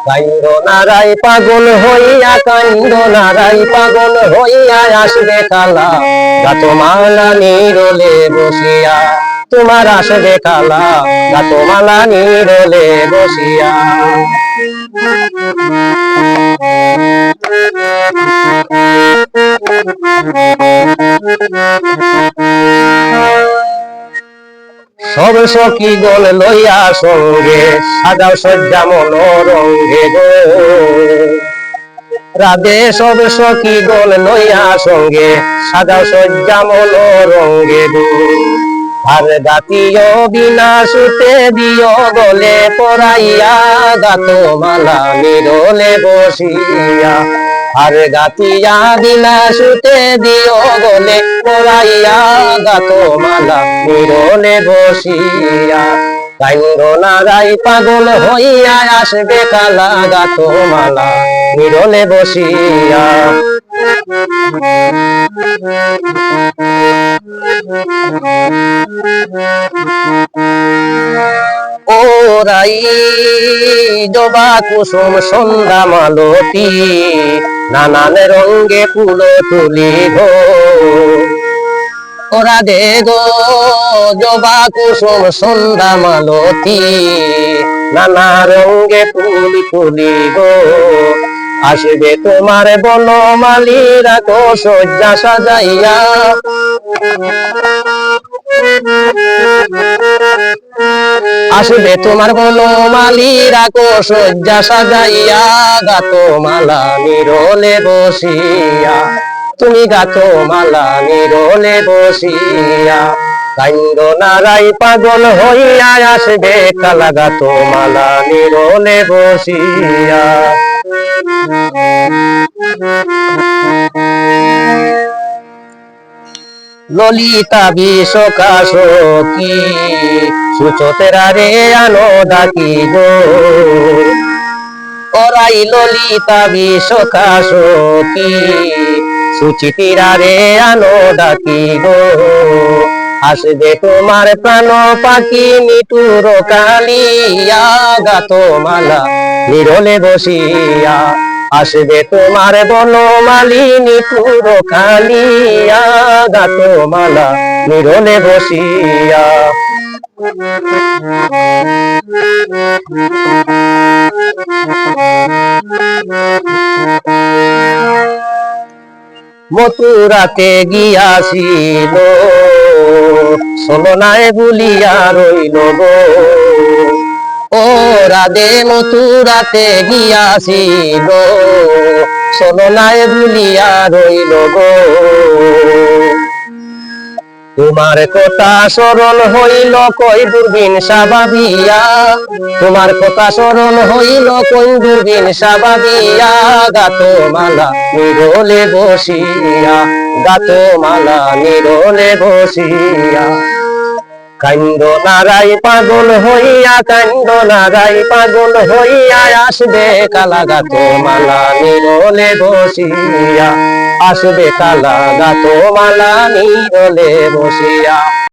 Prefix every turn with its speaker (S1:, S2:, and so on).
S1: Kind নারাই পাগল হইয়া, কাইন্দ নারাই পাগল হইয়া, আসবে কালা গাতো মালা নিরলে বসিয়া। তোমার আসবে কালা গাতো মালা নিরলে বসিয়া। সব সখী গল লইয়া সঙ্গে, সাজাও সজ্জা মনোরঙ্গে গো। রাধে সব সখী গল লইয়া সঙ্গে, সাজাও সজ্জা মনোরঙ্গে গো। আর গাতিও বিনা সুতে দিও গলে পরাইয়া, গাতো মালা নিরলে বসিয়া। আর গাতিয়া বিনা সুতে দিও গলে পরাইয়া, গাতো মালা নিরলে বসিয়া। কাইন্দ নারাই পাগল হইয়া, আসবে কালা গাতো মালা নিরলে বসিয়া। ওরাই জবা কুসুম সন্ধ্যা মালতী, নানান রঙ্গে ফুল তুলি গো। ওরা দে গো জবা কুসুম সন্ধ্যা মালতী, নানা রঙ্গে ফুল তুলি গো। আসবে তোমার বনমালীরা গো সজ্জা সাজাইয়া। আসবে তোমার বনমালীরা গো সজ্জা সাজাইয়া, গাতো মালা নিরলে বসিয়া। তুমি গাতো মালা নিরলে বসিয়া। কাইন্দ নারাই পাগল হইয়া, আসবে কালা গাতো মালা নিরলে বসিয়া। ললিতা বিশোকা সখী, সুচতেরা রে আনো ডাকি গো। ওরাই ললিতা বিশোকা সখী, সুচিতিরা রে আনো ডাকি গো। আসবে তোমার প্রাণ পাখি নিটুর কালিয়া, গাতো মালা নিরলে বসিয়া। আসবে তোমার বনমালী নিটুর কালিয়া, গাতো মালা নিরলে বসিয়া। মথুরাতে গিয়াছিল, সলনায় ভুলিয়া রইল গো। ও রাধে মথুরাতে গিয়াছিল, সলনায় ভুলিয়া রইল গো। তোমার কথা স্মরণ হইল কই দূরবীন সাবাবিয়া। তোমার কথা স্মরণ হইল কই দূরবীন সাবাবিয়া, গাতো মালা নিরলে বসিয়া। গাতো মালা নিরলে বসিয়া। কাইন্দ নারাই পাগল হইয়া, কাইন্দ নারাই পাগল হইয়া, আসবে কালা গাতো মালা নিরলে বসিয়া। আসবে কালা গাতো মালা নিরলে বসিয়া।